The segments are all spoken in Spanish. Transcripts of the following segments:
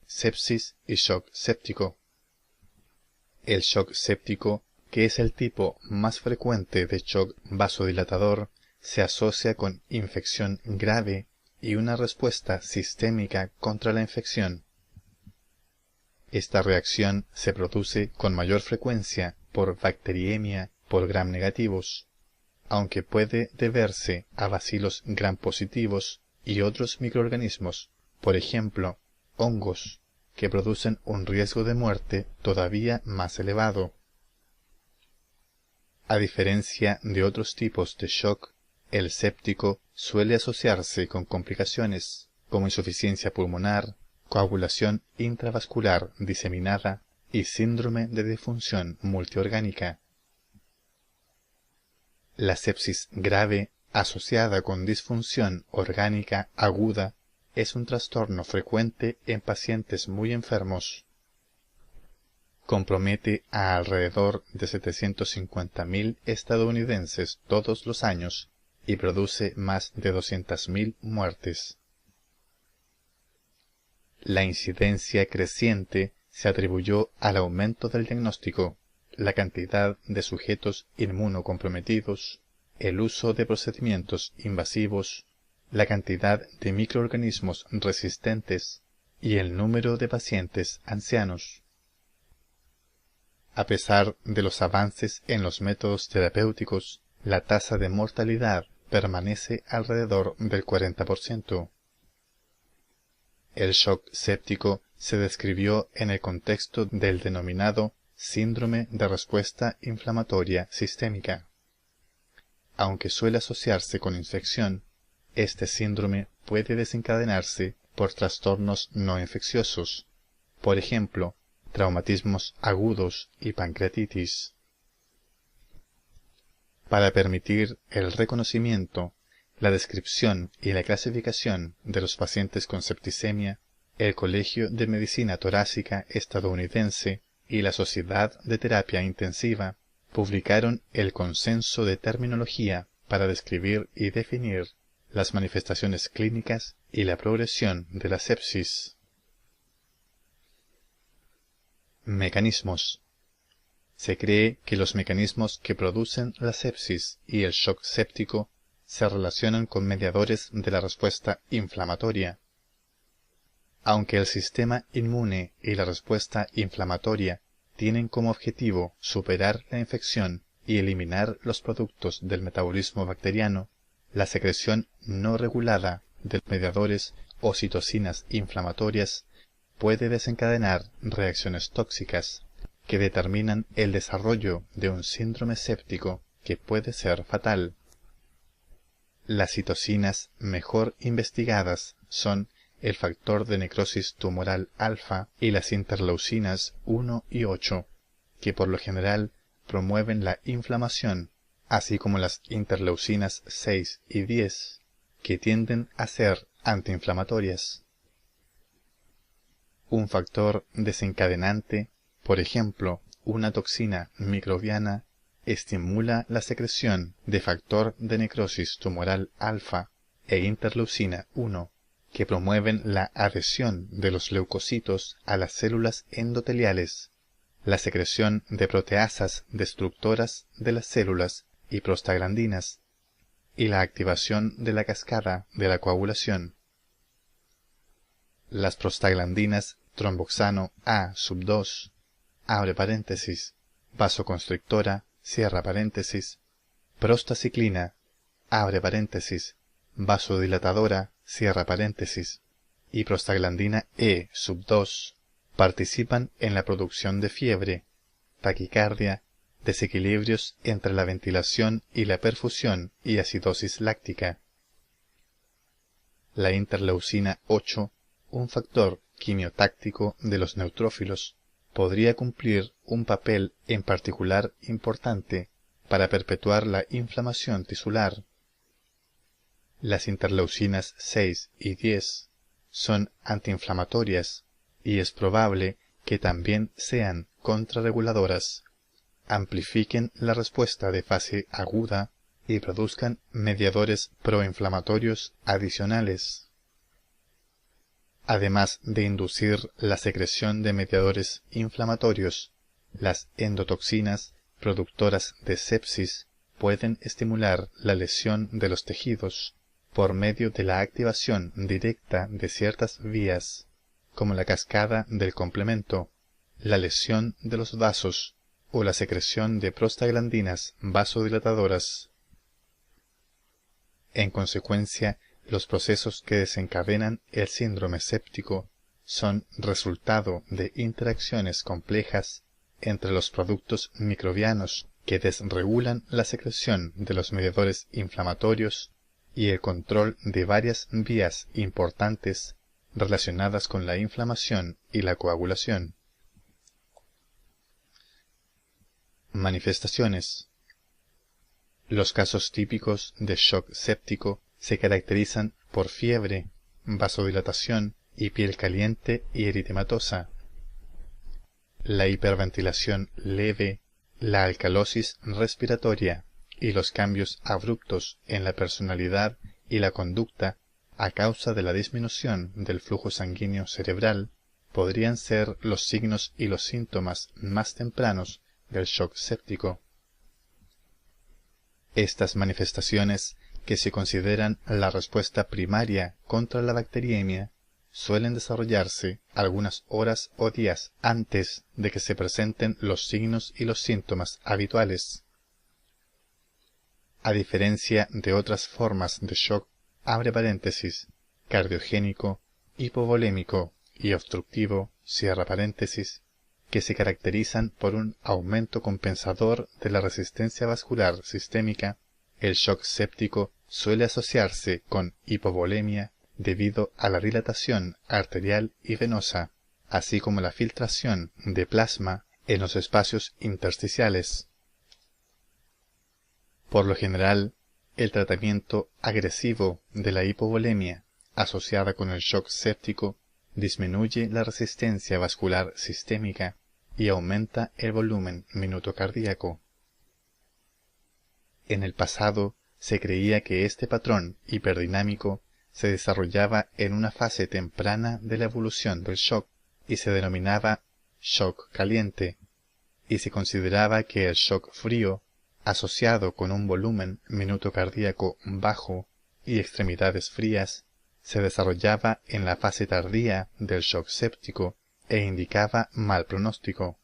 sepsis y shock séptico. El shock séptico, que es el tipo más frecuente de shock vasodilatador, se asocia con infección grave y una respuesta sistémica contra la infección. Esta reacción se produce con mayor frecuencia por bacteriemia por gram negativos, aunque puede deberse a bacilos gram positivos y otros microorganismos, por ejemplo, hongos, que producen un riesgo de muerte todavía más elevado. A diferencia de otros tipos de shock, el séptico suele asociarse con complicaciones como insuficiencia pulmonar, coagulación intravascular diseminada y síndrome de disfunción multiorgánica. La sepsis grave asociada con disfunción orgánica aguda es un trastorno frecuente en pacientes muy enfermos. Compromete a alrededor de 750.000 estadounidenses todos los años y produce más de 200.000 muertes. La incidencia creciente se atribuyó al aumento del diagnóstico, la cantidad de sujetos inmunocomprometidos, el uso de procedimientos invasivos, la cantidad de microorganismos resistentes y el número de pacientes ancianos. A pesar de los avances en los métodos terapéuticos, la tasa de mortalidad permanece alrededor del 40%. El shock séptico se describió en el contexto del denominado síndrome de respuesta inflamatoria sistémica. Aunque suele asociarse con infección, este síndrome puede desencadenarse por trastornos no infecciosos, por ejemplo, traumatismos agudos y pancreatitis. Para permitir el reconocimiento, la descripción y la clasificación de los pacientes con septicemia, el Colegio de Medicina Torácica estadounidense y la Sociedad de Terapia Intensiva publicaron el Consenso de Terminología para describir y definir las manifestaciones clínicas y la progresión de la sepsis. Mecanismos. Se cree que los mecanismos que producen la sepsis y el shock séptico se relacionan con mediadores de la respuesta inflamatoria. Aunque el sistema inmune y la respuesta inflamatoria tienen como objetivo superar la infección y eliminar los productos del metabolismo bacteriano, la secreción no regulada de mediadores o citocinas inflamatorias puede desencadenar reacciones tóxicas que determinan el desarrollo de un síndrome séptico que puede ser fatal. Las citocinas mejor investigadas son el factor de necrosis tumoral alfa y las interleucinas 1 y 8, que por lo general promueven la inflamación, así como las interleucinas 6 y 10, que tienden a ser antiinflamatorias. Un factor desencadenante, por ejemplo, una toxina microbiana, estimula la secreción de factor de necrosis tumoral alfa e interleucina 1, que promueven la adhesión de los leucocitos a las células endoteliales, la secreción de proteasas destructoras de las células y prostaglandinas, y la activación de la cascada de la coagulación. Las prostaglandinas tromboxano A2, abre paréntesis, vasoconstrictora, cierra paréntesis, prostaciclina, abre paréntesis, vasodilatadora, cierra paréntesis, y prostaglandina E2 participan en la producción de fiebre, taquicardia, desequilibrios entre la ventilación y la perfusión y acidosis láctica. La interleucina 8, un factor quimiotáctico de los neutrófilos, podría cumplir un papel en particular importante para perpetuar la inflamación tisular. Las interleucinas 6 y 10 son antiinflamatorias y es probable que también sean contrarreguladoras, amplifiquen la respuesta de fase aguda y produzcan mediadores proinflamatorios adicionales. Además de inducir la secreción de mediadores inflamatorios, las endotoxinas productoras de sepsis pueden estimular la lesión de los tejidos por medio de la activación directa de ciertas vías, como la cascada del complemento, la lesión de los vasos o la secreción de prostaglandinas vasodilatadoras. En consecuencia, los procesos que desencadenan el síndrome séptico son resultado de interacciones complejas entre los productos microbianos que desregulan la secreción de los mediadores inflamatorios y el control de varias vías importantes relacionadas con la inflamación y la coagulación. Manifestaciones. Los casos típicos de shock séptico se caracterizan por fiebre, vasodilatación y piel caliente y eritematosa. La hiperventilación leve, la alcalosis respiratoria y los cambios abruptos en la personalidad y la conducta a causa de la disminución del flujo sanguíneo cerebral podrían ser los signos y los síntomas más tempranos del shock séptico. Estas manifestaciones, que se consideran la respuesta primaria contra la bacteriemia, suelen desarrollarse algunas horas o días antes de que se presenten los signos y los síntomas habituales. A diferencia de otras formas de shock, abre paréntesis, cardiogénico, hipovolémico y obstructivo, cierra paréntesis, que se caracterizan por un aumento compensador de la resistencia vascular sistémica, el shock séptico suele asociarse con hipovolemia debido a la dilatación arterial y venosa, así como la filtración de plasma en los espacios intersticiales. Por lo general, el tratamiento agresivo de la hipovolemia asociada con el shock séptico disminuye la resistencia vascular sistémica y aumenta el volumen minuto cardíaco. En el pasado se creía que este patrón hiperdinámico se desarrollaba en una fase temprana de la evolución del shock y se denominaba shock caliente, y se consideraba que el shock frío, asociado con un volumen minuto cardíaco bajo y extremidades frías, se desarrollaba en la fase tardía del shock séptico e indicaba mal pronóstico.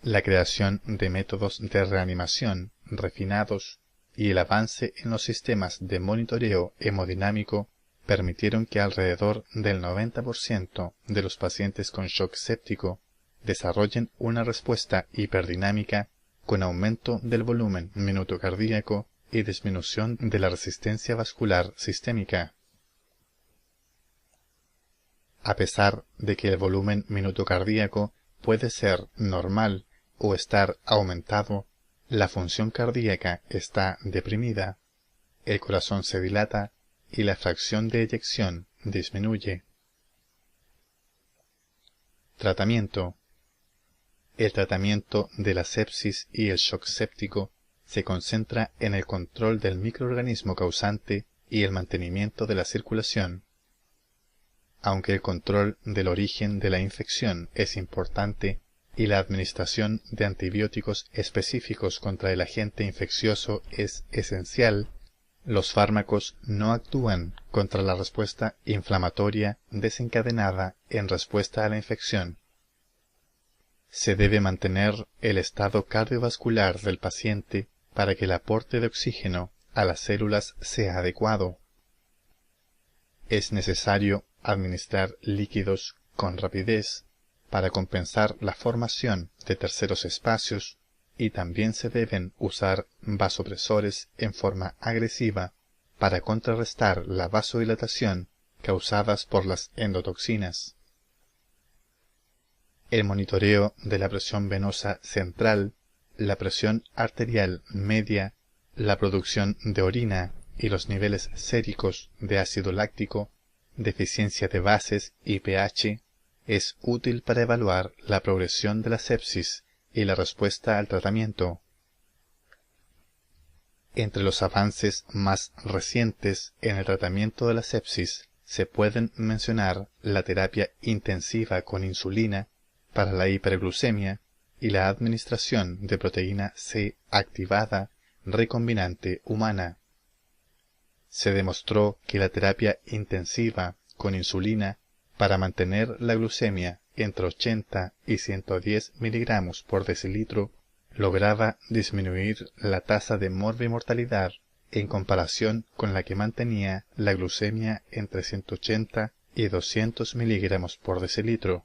La creación de métodos de reanimación refinados y el avance en los sistemas de monitoreo hemodinámico permitieron que alrededor del 90% de los pacientes con shock séptico desarrollen una respuesta hiperdinámica con aumento del volumen minuto cardíaco y disminución de la resistencia vascular sistémica. A pesar de que el volumen minuto cardíaco puede ser normal o estar aumentado, la función cardíaca está deprimida, el corazón se dilata y la fracción de eyección disminuye. Tratamiento. El tratamiento de la sepsis y el shock séptico se concentra en el control del microorganismo causante y el mantenimiento de la circulación. Aunque el control del origen de la infección es importante y la administración de antibióticos específicos contra el agente infeccioso es esencial, los fármacos no actúan contra la respuesta inflamatoria desencadenada en respuesta a la infección. Se debe mantener el estado cardiovascular del paciente para que el aporte de oxígeno a las células sea adecuado. Es necesario administrar líquidos con rapidez para compensar la formación de terceros espacios y también se deben usar vasopresores en forma agresiva para contrarrestar la vasodilatación causadas por las endotoxinas. El monitoreo de la presión venosa central, la presión arterial media, la producción de orina y los niveles séricos de ácido láctico, deficiencia de bases y pH, es útil para evaluar la progresión de la sepsis y la respuesta al tratamiento. Entre los avances más recientes en el tratamiento de la sepsis se pueden mencionar la terapia intensiva con insulina para la hiperglucemia y la administración de proteína C activada recombinante humana. Se demostró que la terapia intensiva con insulina para mantener la glucemia entre 80 y 110 miligramos por decilitro lograba disminuir la tasa de morbimortalidad en comparación con la que mantenía la glucemia entre 180 y 200 miligramos por decilitro.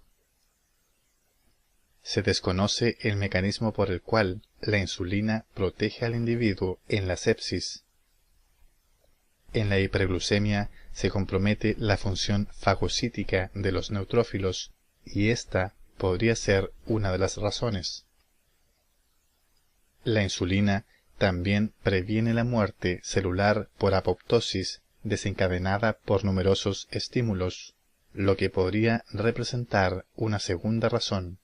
Se desconoce el mecanismo por el cual la insulina protege al individuo en la sepsis. En la hiperglucemia se compromete la función fagocítica de los neutrófilos y esta podría ser una de las razones. La insulina también previene la muerte celular por apoptosis desencadenada por numerosos estímulos, lo que podría representar una segunda razón.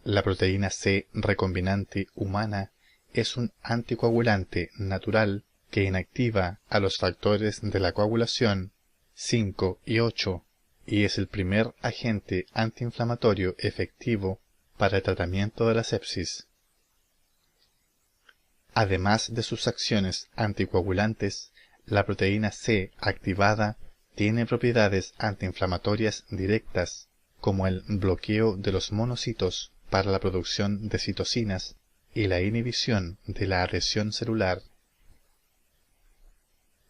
La proteína C recombinante humana es un anticoagulante natural que inactiva a los factores de la coagulación 5 y 8 y es el primer agente antiinflamatorio efectivo para el tratamiento de la sepsis. Además de sus acciones anticoagulantes, la proteína C activada tiene propiedades antiinflamatorias directas, como el bloqueo de los monocitos para la producción de citocinas y la inhibición de la adhesión celular.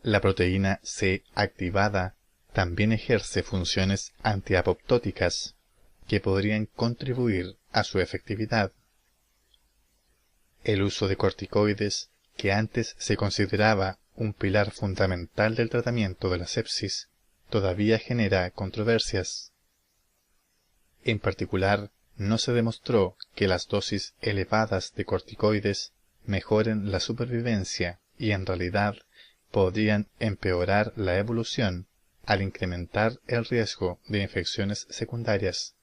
La proteína C activada también ejerce funciones antiapoptóticas que podrían contribuir a su efectividad. El uso de corticoides, que antes se consideraba un pilar fundamental del tratamiento de la sepsis, todavía genera controversias. En particular, no se demostró que las dosis elevadas de corticoides mejoren la supervivencia y en realidad podrían empeorar la evolución al incrementar el riesgo de infecciones secundarias.